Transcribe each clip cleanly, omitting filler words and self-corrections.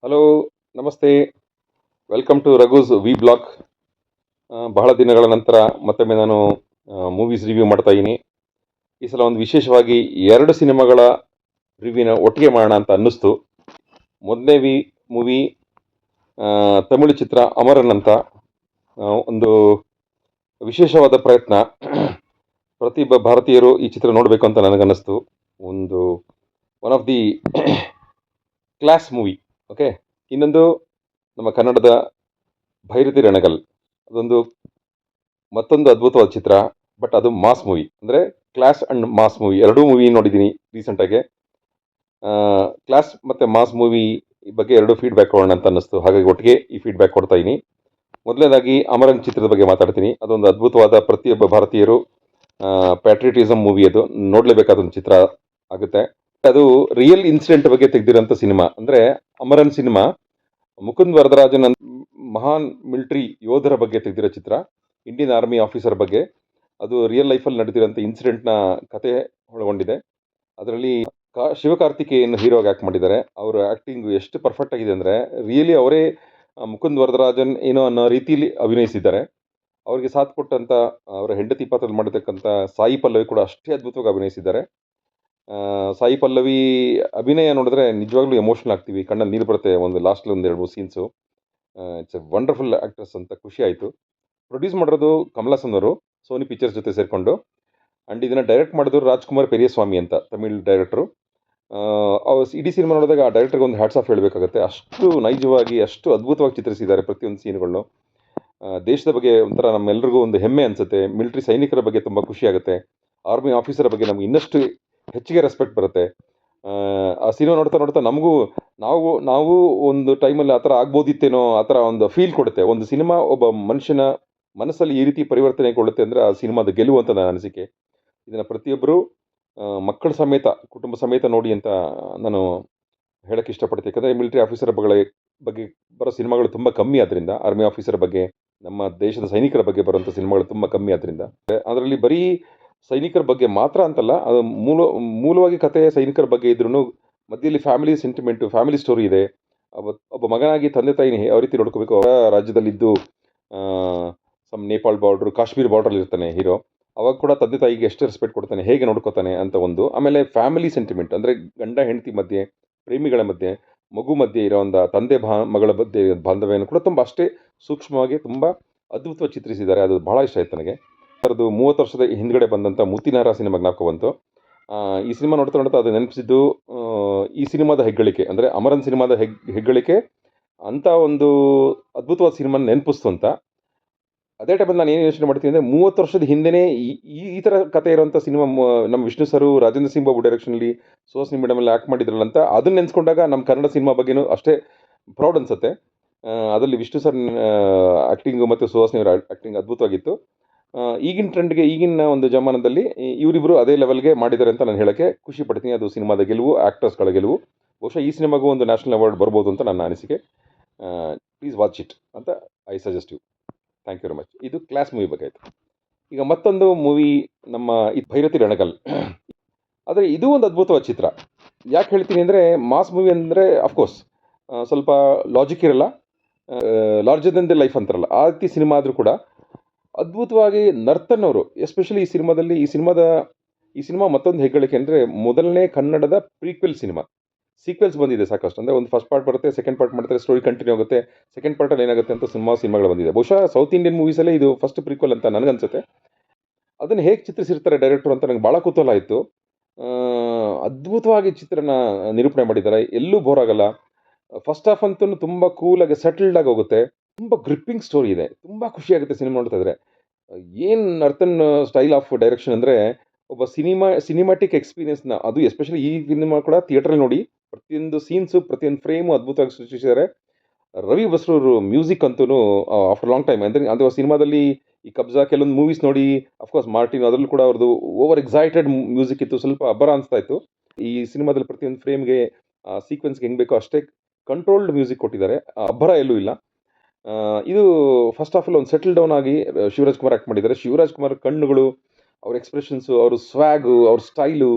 Hello, ನಮಸ್ತೆ. Welcome to Raghu's vlog. ಬಹಳ ದಿನಗಳ ನಂತರ ಮತ್ತೊಮ್ಮೆ ನಾನು ಮೂವೀಸ್ ರಿವ್ಯೂ ಮಾಡ್ತಾ ಇದ್ದೀನಿ. ಈ ಸಲ ಒಂದು ವಿಶೇಷವಾಗಿ ಎರಡು ಸಿನಿಮಾಗಳ ರಿವ್ಯೂನ ಒಟ್ಟಿಗೆ ಮಾಡೋಣ ಅಂತ ಅನ್ನಿಸ್ತು. ಮೊದಲನೇ ಮೂವಿ ತಮಿಳು ಚಿತ್ರ ಅಮರನ್ ಅಂತ. ಒಂದು ವಿಶೇಷವಾದ ಪ್ರಯತ್ನ. ಪ್ರತಿಯೊಬ್ಬ ಭಾರತೀಯರು ಈ ಚಿತ್ರ ನೋಡಬೇಕು ಅಂತ ನನಗನ್ನಿಸ್ತು. ಒಂದು one of the class movie. Okay. ಇನ್ನೊಂದು ನಮ್ಮ ಕನ್ನಡದ ಭೈರತಿ ರಣಗಲ್. ಅದೊಂದು ಮತ್ತೊಂದು ಅದ್ಭುತವಾದ ಚಿತ್ರ. ಬಟ್ ಅದು ಮಾಸ್ ಮೂವಿ, ಅಂದರೆ ಕ್ಲಾಸ್ ಅಂಡ್ ಮಾಸ್ ಮೂವಿ ಎರಡೂ ಮೂವಿ ನೋಡಿದ್ದೀನಿ ರೀಸೆಂಟಾಗೆ. ಕ್ಲಾಸ್ ಮತ್ತು ಮಾಸ್ ಮೂವಿ ಬಗ್ಗೆ ಎರಡು ಫೀಡ್ಬ್ಯಾಕ್ ಕೊಡೋಣ ಅಂತ ಅನ್ನಿಸ್ತು. ಹಾಗಾಗಿ ಒಟ್ಟಿಗೆ ಈ ಫೀಡ್ಬ್ಯಾಕ್ ಕೊಡ್ತಾ ಇದ್ದೀನಿ. ಮೊದಲನೇದಾಗಿ ಅಮರನ್ ಚಿತ್ರದ ಬಗ್ಗೆ ಮಾತಾಡ್ತೀನಿ. ಅದೊಂದು ಅದ್ಭುತವಾದ ಪ್ರತಿಯೊಬ್ಬ ಭಾರತೀಯರು ಪ್ಯಾಟ್ರಿಯಟಿಸಮ್ ಮೂವಿ. ಅದು ನೋಡಲೇಬೇಕಾದ ಒಂದು ಚಿತ್ರ ಆಗುತ್ತೆ. ಅದು ರಿಯಲ್ ಇನ್ಸಿಡೆಂಟ್ ಬಗ್ಗೆ ತೆಗೆದಿರೋಂಥ ಸಿನಿಮಾ. ಅಂದರೆ ಅಮರನ್ ಸಿನಿಮಾ ಮುಕುಂದ್ ವರದರಾಜನ್ ಮಹಾನ್ ಮಿಲಿಟರಿ ಯೋಧರ ಬಗ್ಗೆ ತೆಗೆದಿರೋ ಚಿತ್ರ. ಇಂಡಿಯನ್ ಆರ್ಮಿ ಆಫೀಸರ್ ಬಗ್ಗೆ. ಅದು ರಿಯಲ್ ಲೈಫಲ್ಲಿ ನಡೆದಿರೋಂಥ ಇನ್ಸಿಡೆಂಟ್ನ ಕತೆ ಒಳಗೊಂಡಿದೆ. ಅದರಲ್ಲಿ ಶಿವಕಾರ್ತಿಕೇಯನ್ ಹೀರೋಗೆ ಆ್ಯಕ್ಟ್ ಮಾಡಿದ್ದಾರೆ. ಅವರ ಆ್ಯಕ್ಟಿಂಗ್ ಎಷ್ಟು ಪರ್ಫೆಕ್ಟ್ ಆಗಿದೆ ಅಂದರೆ ರಿಯಲಿ ಅವರೇ ಮುಕುಂದ್ ವರದರಾಜನ್ ಏನೋ ಅನ್ನೋ ರೀತಿಯಲ್ಲಿ ಅಭಿನಯಿಸಿದ್ದಾರೆ. ಅವರಿಗೆ ಸಾಥ್ ಕೊಟ್ಟಂಥ ಅವರ ಹೆಂಡತಿ ಪಾತ್ರದಲ್ಲಿ ಮಾಡಿರ್ತಕ್ಕಂಥ ಸಾಯಿ ಪಲ್ಲವಿ ಕೂಡ ಅಷ್ಟೇ ಅದ್ಭುತವಾಗಿ ಅಭಿನಯಿಸಿದ್ದಾರೆ. ಸಾಯಿ ಪಲ್ಲವಿ ಅಭಿನಯ ನೋಡಿದ್ರೆ ನಿಜವಾಗ್ಲೂ ಎಮೋಷನಲ್ ಆಗ್ತೀವಿ, ಕಣ್ಣಲ್ಲಿ ನೀರು ಬರುತ್ತೆ. ಒಂದು ಲಾಸ್ಟಲ್ಲಿ ಒಂದು ಎರಡು ಮೂರು scenes. It's A wonderful actress ಅಂತ ಖುಷಿ ಆಯಿತು. ಪ್ರೊಡ್ಯೂಸ್ ಮಾಡಿರೋದು ಕಮಲ್ ಹಾಸನ್ ಅವರು, ಸೋನಿ ಪಿಕ್ಚರ್ಸ್ ಜೊತೆ ಸೇರಿಕೊಂಡು. ಆ್ಯಂಡ್ ಇದನ್ನು ಡೈರೆಕ್ಟ್ ಮಾಡಿದ್ರು ರಾಜ್ಕುಮಾರ್ ಪೆರಿಯಸ್ವಾಮಿ ಅಂತ, ತಮಿಳ್ ಡೈರೆಕ್ಟ್ರು. ಇಡೀ ಸಿನಿಮಾ ನೋಡಿದಾಗ ಆ ಡೈರೆಕ್ಟರ್ಗೆ ಒಂದು ಹ್ಯಾಟ್ಸ್ ಆಫ್ ಹೇಳಬೇಕಾಗುತ್ತೆ. ಅಷ್ಟು ನೈಜವಾಗಿ, ಅಷ್ಟು ಅದ್ಭುತವಾಗಿ ಚಿತ್ರಿಸಿದ್ದಾರೆ ಪ್ರತಿಯೊಂದು ಸೀನ್ಗಳನ್ನು. ದೇಶದ ಬಗ್ಗೆ ಒಂಥರ ನಮ್ಮೆಲ್ಲರಿಗೂ ಒಂದು ಹೆಮ್ಮೆ ಅನಿಸುತ್ತೆ. ಮಿಲಿಟರಿ ಸೈನಿಕರ ಬಗ್ಗೆ ತುಂಬ ಖುಷಿ ಆಗುತ್ತೆ. ಆರ್ಮಿ ಆಫೀಸರ್ ಬಗ್ಗೆ ನಮ್ಗೆ ಇನ್ನಷ್ಟು ಹೆಚ್ಚಿಗೆ ರೆಸ್ಪೆಕ್ಟ್ ಬರುತ್ತೆ. ಆ ಸಿನಿಮಾ ನೋಡ್ತಾ ನೋಡ್ತಾ ನಮಗೂ ನಾವು ಒಂದು ಟೈಮಲ್ಲಿ ಆ ಥರ ಆಗ್ಬೋದಿತ್ತೇನೋ, ಆ ಥರ ಒಂದು ಫೀಲ್ ಕೊಡುತ್ತೆ. ಒಂದು ಸಿನಿಮಾ ಒಬ್ಬ ಮನುಷ್ಯನ ಮನಸ್ಸಲ್ಲಿ ಈ ರೀತಿ ಪರಿವರ್ತನೆ ಕೊಡುತ್ತೆ ಅಂದರೆ ಆ ಸಿನಿಮಾದ ಗೆಲುವು ಅಂತ ನನ್ನ ಅನಿಸಿಕೆ. ಇದನ್ನು ಪ್ರತಿಯೊಬ್ಬರು ಮಕ್ಕಳ ಸಮೇತ, ಕುಟುಂಬ ಸಮೇತ ನೋಡಿ ಅಂತ ನಾನು ಹೇಳೋಕ್ಕೆ ಇಷ್ಟಪಡ್ತೀನಿ. ಯಾಕಂದರೆ ಮಿಲಿಟರಿ ಆಫೀಸರ್ ಬಗ್ಗೆ ಬರೋ ಸಿನಿಮಾಗಳು ತುಂಬ ಕಮ್ಮಿ. ಆದ್ದರಿಂದ ಆರ್ಮಿ ಆಫೀಸರ್ ಬಗ್ಗೆ, ನಮ್ಮ ದೇಶದ ಸೈನಿಕರ ಬಗ್ಗೆ ಬರುವಂಥ ಸಿನಿಮಾಗಳು ತುಂಬ ಕಮ್ಮಿ. ಆದ್ದರಿಂದ ಅದರಲ್ಲಿ ಬರೀ ಸೈನಿಕರ ಬಗ್ಗೆ ಮಾತ್ರ ಅಂತಲ್ಲ, ಅದು ಮೂಲವಾಗಿ ಕತೆ ಸೈನಿಕರ ಬಗ್ಗೆ ಇದ್ರೂ ಮಧ್ಯದಲ್ಲಿ ಫ್ಯಾಮಿಲಿ ಸೆಂಟಿಮೆಂಟು, ಫ್ಯಾಮಿಲಿ ಸ್ಟೋರಿ ಇದೆ. ಒಬ್ಬ ಮಗನಾಗಿ ತಂದೆ ತಾಯಿನ ಯಾವ ರೀತಿ ನೋಡ್ಕೋಬೇಕು, ಅವರ ರಾಜ್ಯದಲ್ಲಿದ್ದು ನೇಪಾಳ್ ಬಾರ್ಡ್ರು, ಕಾಶ್ಮೀರ್ ಬಾರ್ಡ್ರಲ್ಲಿ ಇರ್ತಾನೆ ಹೀರೋ. ಅವಾಗ ಕೂಡ ತಂದೆ ತಾಯಿಗೆ ಎಷ್ಟು ರೆಸ್ಪೆಕ್ಟ್ ಕೊಡ್ತಾನೆ, ಹೇಗೆ ನೋಡ್ಕೋತಾನೆ ಅಂತ ಒಂದು. ಆಮೇಲೆ ಫ್ಯಾಮಿಲಿ ಸೆಂಟಿಮೆಂಟ್ ಅಂದರೆ ಗಂಡ ಹೆಂಡತಿ ಮಧ್ಯೆ, ಪ್ರೇಮಿಗಳ ಮಧ್ಯೆ, ಮಗು ಮಧ್ಯೆ ಇರೋ ಒಂದು ತಂದೆ ಮಗಳ ಮಧ್ಯೆ ಬಾಂಧವ್ಯವನ್ನು ಕೂಡ ತುಂಬ ಅಷ್ಟೇ ಸೂಕ್ಷ್ಮವಾಗಿ ತುಂಬ ಅದ್ಭುತವಾಗಿ ಚಿತ್ರಿಸಿದ್ದಾರೆ. ಅದು ಭಾಳ ಇಷ್ಟ ಆಯ್ತು ನನಗೆ. ಅದರದ್ದು 30 ವರ್ಷದ ಹಿಂದ್ಗಡೆ ಬಂದಂಥ ಮುತ್ತಿನಾರ ಸಿನಿಮಾ ಜ್ಞಾಪಕ ಬಂತು. ಈ ಸಿನಿಮಾ ನೋಡ್ತಾ ನೋಡ್ತಾ ಅದು ನೆನಪಿಸಿದ್ದು ಈ ಸಿನಿಮಾದ ಹೆಗ್ಗಳಿಕೆ, ಅಂದರೆ ಅಮರನ್ ಸಿನಿಮಾದ ಹೆಗ್ಗಳಿಕೆ ಅಂತ ಒಂದು ಅದ್ಭುತವಾದ ಸಿನಿಮಾನ ನೆನಪಿಸ್ತು ಅಂತ. ಅದೇ ಟೈಮಲ್ಲಿ ನಾನು ಏನು ಯೋಚನೆ ಮಾಡ್ತೀನಿ ಅಂದರೆ 30 ವರ್ಷದ ಹಿಂದೆಯೇ ಈ ಥರ ಕತೆ ಇರೋಂಥ ಸಿನಿಮಾ ನಮ್ಮ ವಿಷ್ಣು ಸರು, ರಾಜೇಂದ್ರ ಸಿಂಗ್ ಬಾಬು ಡೈರೆಕ್ಷನಲ್ಲಿ ಸುಹಾಸಿನಿ ಮೇಡಮಲ್ಲಿ ಆ್ಯಕ್ಟ್ ಮಾಡಿದ್ರಲ್ಲ ಅಂತ. ಅದನ್ನು ನೆನೆಸ್ಕೊಂಡಾಗ ನಮ್ಮ ಕನ್ನಡ ಸಿನಿಮಾ ಬಗ್ಗೆನೂ ಅಷ್ಟೇ ಪ್ರೌಡ್ ಅನಿಸುತ್ತೆ. ಅದರಲ್ಲಿ ವಿಷ್ಣು ಸರ್ ಆ್ಯಕ್ಟಿಂಗು ಮತ್ತು ಸುಹಾಸಿನಿ ಅವರ ಆ್ಯಕ್ಟಿಂಗ್ ಅದ್ಭುತವಾಗಿತ್ತು. ಈಗಿನ ಟ್ರೆಂಡ್ಗೆ, ಈಗಿನ ಒಂದು ಜಮಾನದಲ್ಲಿ ಇವರಿಬ್ಬರು ಅದೇ ಲೆವೆಲ್ಗೆ ಮಾಡಿದ್ದಾರೆ ಅಂತ ನಾನು ಹೇಳೋಕ್ಕೆ ಖುಷಿ ಪಡ್ತೀನಿ. ಅದು ಸಿನಿಮಾದ ಗೆಲುವು, ಆ್ಯಕ್ಟರ್ಸ್ಗಳ ಗೆಲುವು. ಬಹುಶಃ ಈ ಸಿನಿಮಾಗೂ ಒಂದು ನ್ಯಾಷನಲ್ ಅವಾರ್ಡ್ ಬರ್ಬೋದು ಅಂತ ನನ್ನ ಅನಿಸಿಕೆ. ಪ್ಲೀಸ್ ವಾಚ್ ಇಟ್ ಅಂತ I suggest you. Thank you very much. ಇದು ಕ್ಲಾಸ್ ಮೂವಿ ಬಗ್ಗೆ ಆಯಿತು. ಈಗ ಮತ್ತೊಂದು ಮೂವಿ ನಮ್ಮ ಭೈರತಿ ರಣಗಲ್. ಆದರೆ ಇದು ಒಂದು ಅದ್ಭುತವಾದ ಚಿತ್ರ. ಯಾಕೆ ಹೇಳ್ತೀನಿ ಅಂದರೆ, ಮಾಸ್ ಮೂವಿ ಅಂದರೆ ಅಫ್ಕೋರ್ಸ್ ಸ್ವಲ್ಪ ಲಾಜಿಕ್ ಇರಲ್ಲ, ಲಾರ್ಜರ್ ದೆನ್ ದ ಲೈಫ್ ಅಂತಾರಲ್ಲ, ಆ ರೀತಿ ಸಿನಿಮಾ ಆದರೂ ಕೂಡ ಅದ್ಭುತವಾಗಿ ನರ್ತನ್ ಅವರು ಎಸ್ಪೆಷಲಿ ಈ ಸಿನಿಮಾ ಮತ್ತೊಂದು ಹೆಗ್ಗಳಿಕೆ ಅಂದರೆ ಮೊದಲನೇ ಕನ್ನಡದ ಪ್ರೀಕ್ವೆಲ್ ಸಿನಿಮಾ. ಸೀಕ್ವೆಲ್ಸ್ ಬಂದಿದೆ ಸಾಕಷ್ಟು. ಅಂದರೆ ಒಂದು ಫಸ್ಟ್ ಪಾರ್ಟ್ ಬರುತ್ತೆ, ಸೆಕೆಂಡ್ ಪಾರ್ಟ್ ಮಾಡ್ತಾರೆ, ಸ್ಟೋರಿ ಕಂಟಿನ್ಯೂ ಆಗುತ್ತೆ, ಸೆಕೆಂಡ್ ಪಾರ್ಟಲ್ಲಿ ಏನಾಗುತ್ತೆ ಅಂತ ಸಿನಿಮಾಗಳು ಬಂದಿದೆ. ಬಹುಶಃ ಸೌತ್ ಇಂಡಿಯನ್ ಮೂವೀಸಲ್ಲೇ ಇದು ಫಸ್ಟ್ ಪ್ರೀಕ್ವೆಲ್ ಅಂತ ನನಗನ್ಸುತ್ತೆ. ಅದನ್ನು ಹೇಗೆ ಚಿತ್ರಿಸಿರ್ತಾರೆ ಡೈರೆಕ್ಟರ್ ಅಂತ ನನಗೆ ಭಾಳ ಕುತೂಹಲ ಆಯಿತು. ಅದ್ಭುತವಾಗಿ ಚಿತ್ರನ ನಿರೂಪಣೆ ಮಾಡಿದ್ದಾರೆ. ಎಲ್ಲೂ ಬೋರ್ ಆಗಲ್ಲ. ಫಸ್ಟ್ ಹಾಫ್ ಅಂತೂ ತುಂಬ ಕೂಲಾಗಿ ಸೆಟಲ್ಡ್ ಆಗಿ ಹೋಗುತ್ತೆ. ತುಂಬ ಗ್ರಿಪ್ಪಿಂಗ್ ಸ್ಟೋರಿ ಇದೆ. ತುಂಬ ಖುಷಿಯಾಗುತ್ತೆ ಸಿನಿಮಾ ನೋಡ್ತಾ ಇದ್ರೆ. ಏನು ನರ್ತನ್ ಸ್ಟೈಲ್ ಆಫ್ ಡೈರೆಕ್ಷನ್ ಅಂದರೆ, ಒಬ್ಬ ಸಿನಿಮ್ಯಾಟಿಕ್ ಎಕ್ಸ್ಪೀರಿಯನ್ಸ್ನ, ಅದು ಎಸ್ಪೆಷಲಿ ಈ ಸಿನಿಮಾ ಕೂಡ ಥಿಯೇಟ್ರಲ್ಲಿ ನೋಡಿ, ಪ್ರತಿಯೊಂದು ಸೀನ್ಸು, ಪ್ರತಿಯೊಂದು ಫ್ರೇಮು ಅದ್ಭುತವಾಗಿ ಸೃಷ್ಟಿಸಿದ್ದಾರೆ. ರವಿ ಬಸ್ರೂರು ಮ್ಯೂಸಿಕ್ ಅಂತೂ ಆಫ್ಟರ್ ಲಾಂಗ್ ಟೈಮ್ ಅಂದರೆ, ಅದು ಸಿನಿಮಾದಲ್ಲಿ ಈ ಕಬ್ಜಾ ಕೆಲವೊಂದು ಮೂವೀಸ್ ನೋಡಿ, ಅಫ್ಕೋರ್ಸ್ ಮಾರ್ಟಿನ್ ಅದರಲ್ಲೂ ಕೂಡ ಅವ್ರದ್ದು ಓವರ್ ಎಕ್ಸೈಟೆಡ್ ಮ್ಯೂಸಿಕ್ ಇತ್ತು, ಸ್ವಲ್ಪ ಅಬ್ಬರ ಅನಿಸ್ತಾ ಇತ್ತು. ಈ ಸಿನಿಮಾದಲ್ಲಿ ಪ್ರತಿಯೊಂದು ಫ್ರೇಮ್ಗೆ, ಸೀಕ್ವೆನ್ಸ್ಗೆ ಹೆಂಗೆ ಬೇಕೋ ಅಷ್ಟೇ ಕಂಟ್ರೋಲ್ಡ್ ಮ್ಯೂಸಿಕ್ ಕೊಟ್ಟಿದ್ದಾರೆ. ಅಬ್ಬರ ಎಲ್ಲೂ ಇಲ್ಲ. ಇದು ಫಸ್ಟ್ ಹಾಫಲ್ಲಿ ಒಂದು ಸೆಟಲ್ ಡೌನ್ ಆಗಿ ಶಿವರಾಜ್ ಕುಮಾರ್ ಆ್ಯಕ್ಟ್ ಮಾಡಿದ್ದಾರೆ. ಶಿವರಾಜ್ ಕುಮಾರ್ ಕಣ್ಣುಗಳು, ಅವ್ರ ಎಕ್ಸ್ಪ್ರೆಷನ್ಸು, ಅವ್ರ ಸ್ವ್ಯಾಗು, ಅವ್ರ ಸ್ಟೈಲು,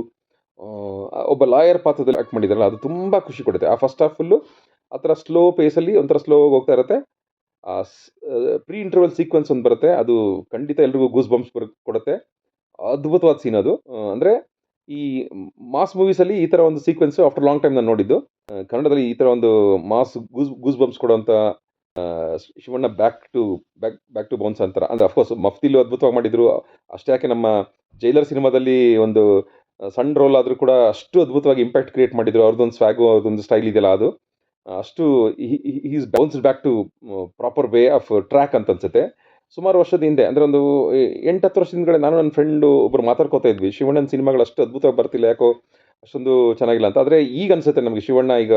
ಒಬ್ಬ ಲಾಯರ್ ಪಾತ್ರದಲ್ಲಿ ಆ್ಯಕ್ಟ್ ಮಾಡಿದ್ದಾರಲ್ಲ, ಅದು ತುಂಬ ಖುಷಿ ಕೊಡುತ್ತೆ. ಆ ಫಸ್ಟ್ ಹಾಫ್ ಫುಲ್ಲು ಆ ಥರ ಸ್ಲೋ ಪೇಸಲ್ಲಿ ಒಂಥರ ಸ್ಲೋ ಹೋಗ್ತಾ ಇರುತ್ತೆ. ಪ್ರೀ ಇಂಟರ್ವಲ್ ಸೀಕ್ವೆನ್ಸ್ ಒಂದು ಬರುತ್ತೆ, ಅದು ಖಂಡಿತ ಎಲ್ರಿಗೂ ಗೂಸ್ ಬಂಪ್ಸ್ ಕೊಡುತ್ತೆ. ಅದ್ಭುತವಾದ ಸೀನ್ ಅದು. ಅಂದರೆ ಈ ಮಾಸ್ ಮೂವೀಸಲ್ಲಿ ಈ ಥರ ಒಂದು ಸೀಕ್ವೆನ್ಸ್ ಆಫ್ಟರ್ ಲಾಂಗ್ ಟೈಮ್ ನಾನು ನೋಡಿದ್ದು. ಕನ್ನಡದಲ್ಲಿ ಈ ಥರ ಒಂದು ಮಾಸ್ ಗೂಸ್ ಬಂಪ್ಸ್ ಕೊಡುವಂಥ ಶಿವಣ್ಣ ಬ್ಯಾಕ್ ಟು ಬೌನ್ಸ್ ಅಂತಾರೆ. ಅಂದರೆ ಅಫ್ಕೋರ್ಸ್ ಮಫ್ತಿಲು ಅದ್ಭುತವಾಗಿ ಮಾಡಿದ್ರು. ಅಷ್ಟೇ ಯಾಕೆ ನಮ್ಮ ಜೈಲರ್ ಸಿನಿಮಾದಲ್ಲಿ ಒಂದು ಸಣ್ಣ ರೋಲ್ ಆದರೂ ಕೂಡ ಅಷ್ಟು ಅದ್ಭುತವಾಗಿ ಇಂಪ್ಯಾಕ್ಟ್ ಕ್ರಿಯೇಟ್ ಮಾಡಿದ್ರು. ಅವ್ರದ್ದೊಂದು ಸ್ವ್ಯಾಗು, ಅವ್ರದ್ದೊಂದು ಸ್ಟೈಲ್ ಇದೆಯಲ್ಲ ಅದು. ಅಷ್ಟು is bounced back to proper way of track ಅಂತ ಅನ್ಸುತ್ತೆ. ಸುಮಾರು ವರ್ಷದ ಹಿಂದೆ ಅಂದರೆ ಒಂದು 8-10 ವರ್ಷದ ಹಿಂದ್ಗಡೆ ನಾನು ನನ್ನ ಫ್ರೆಂಡು ಒಬ್ಬರು ಮಾತಾಡ್ಕೋತಾ ಇದ್ವಿ, ಶಿವಣ್ಣನ ಸಿನಿಮಾಗಳು ಅಷ್ಟು ಅದ್ಭುತವಾಗಿ ಬರ್ತಿಲ್ಲ, ಯಾಕೋ ಅಷ್ಟೊಂದು ಚೆನ್ನಾಗಿಲ್ಲ ಅಂತ. ಆದರೆ ಈಗ ಅನ್ಸುತ್ತೆ ನಮಗೆ ಶಿವಣ್ಣ ಈಗ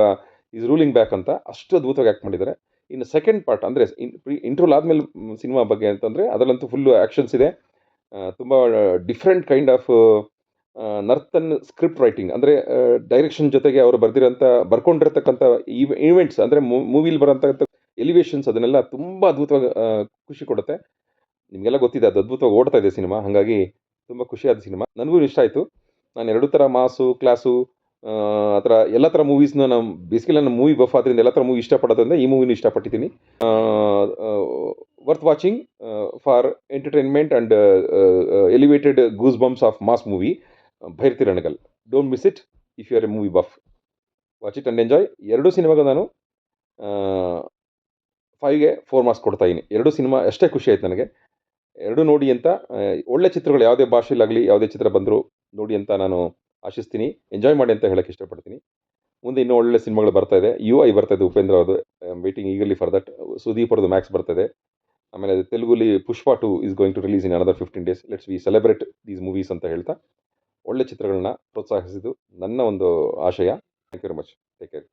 ಈಸ್ ರೂಲಿಂಗ್ ಬ್ಯಾಕ್ ಅಂತ, ಅಷ್ಟು ಅದ್ಭುತವಾಗಿ ಆ್ಯಕ್ಟ್ ಮಾಡಿದ್ದಾರೆ. ಇನ್ನು ಸೆಕೆಂಡ್ ಪಾರ್ಟ್ ಅಂದರೆ ಇಂಟರ್ವಲ್ ಆದಮೇಲೆ ಸಿನಿಮಾ ಬಗ್ಗೆ ಅಂತಂದರೆ ಅದರಲ್ಲಂತೂ ಫುಲ್ಲು ಆ್ಯಕ್ಷನ್ಸ್ ಇದೆ. ತುಂಬ different kind of Narthan script writing, ಅಂದರೆ ಡೈರೆಕ್ಷನ್ ಜೊತೆಗೆ ಅವರು ಬರ್ಕೊಂಡಿರ್ತಕ್ಕಂಥ ಈವೆಂಟ್ಸ್, ಅಂದರೆ ಮೂವಿಲಿ ಬರೋಂಥ ಎಲಿವೇಶನ್ಸ್, ಅದನ್ನೆಲ್ಲ ತುಂಬ ಅದ್ಭುತವಾಗಿ ಖುಷಿ ಕೊಡುತ್ತೆ. ನಿಮಗೆಲ್ಲ ಗೊತ್ತಿದೆ ಅದು ಅದ್ಭುತವಾಗಿ ಓಡ್ತಾ ಇದೆ ಸಿನಿಮಾ, ಹಾಗಾಗಿ ತುಂಬ ಖುಷಿಯಾದ ಸಿನಿಮಾ. ನನಗೂ ಇಷ್ಟ ಆಯಿತು. ನಾನು ಎರಡೂ ಥರ ಮಾಸು, ಕ್ಲಾಸು, ಆ ಥರ ಎಲ್ಲ ಥರ ಮೂವೀಸ್ನ ನಾನು ಬೇಸಿಕಲಿ ನಾನು ಮೂವಿ ಬಫ್ ಆದ್ದರಿಂದ ಎಲ್ಲ ಥರ ಮೂವಿ ಇಷ್ಟಪಡೋದ್ರಿಂದ ಈ ಮೂವಿನೂ ಇಷ್ಟಪಟ್ಟಿದ್ದೀನಿ. Worth watching for entertainment and elevated goose bumps of mass movie, Bhairathi Ranagal. Don't miss it if you are a movie buff. Watch it and enjoy. ಎರಡೂ ಸಿನಿಮಾಗೂ ನಾನು 5ಗೆ 4 ಮಾರ್ಕ್ಸ್ ಕೊಡ್ತಾ ಇದ್ದೀನಿ. ಎರಡೂ ಸಿನಿಮಾ ಅಷ್ಟೇ ಖುಷಿ ಆಯ್ತು ನನಗೆ. ಎರಡೂ ನೋಡಿ ಅಂತ, ಒಳ್ಳೆ ಚಿತ್ರಗಳು ಯಾವುದೇ ಭಾಷೆಯಲ್ಲಾಗಲಿ ಯಾವುದೇ ಚಿತ್ರ ಬಂದರೂ ನೋಡಿ ಅಂತ ನಾನು ಆಶಿಸ್ತೀನಿ. ಎಂಜಾಯ್ ಮಾಡಿ ಅಂತ ಹೇಳಕ್ಕೆ ಇಷ್ಟಪಡ್ತೀನಿ. ಮುಂದೆ ಇನ್ನೂ ಒಳ್ಳೆ ಸಿನಿಮಾಗಳು ಬರ್ತಾ ಇದೆ. UI ಬರ್ತಾ ಇದೆ ಉಪೇಂದ್ರ ಅವ್ರದ್ದು, I am waiting eagerly for that. Sudeep ಅವ್ರದ್ದು ಮ್ಯಾಕ್ಸ್ ಬರ್ತಾ ಇದೆ. ಆಮೇಲೆ ತೆಲುಗುಲಿ Pushpa 2 is going to release in another 15 days. Let's we celebrate these movies ಅಂತ ಹೇಳ್ತಾ, ಒಳ್ಳೆ ಚಿತ್ರಗಳನ್ನ ಪ್ರೋತ್ಸಾಹಿಸಿದ್ದು ನನ್ನ ಒಂದು ಆಶಯ. Thank you very much. Take care.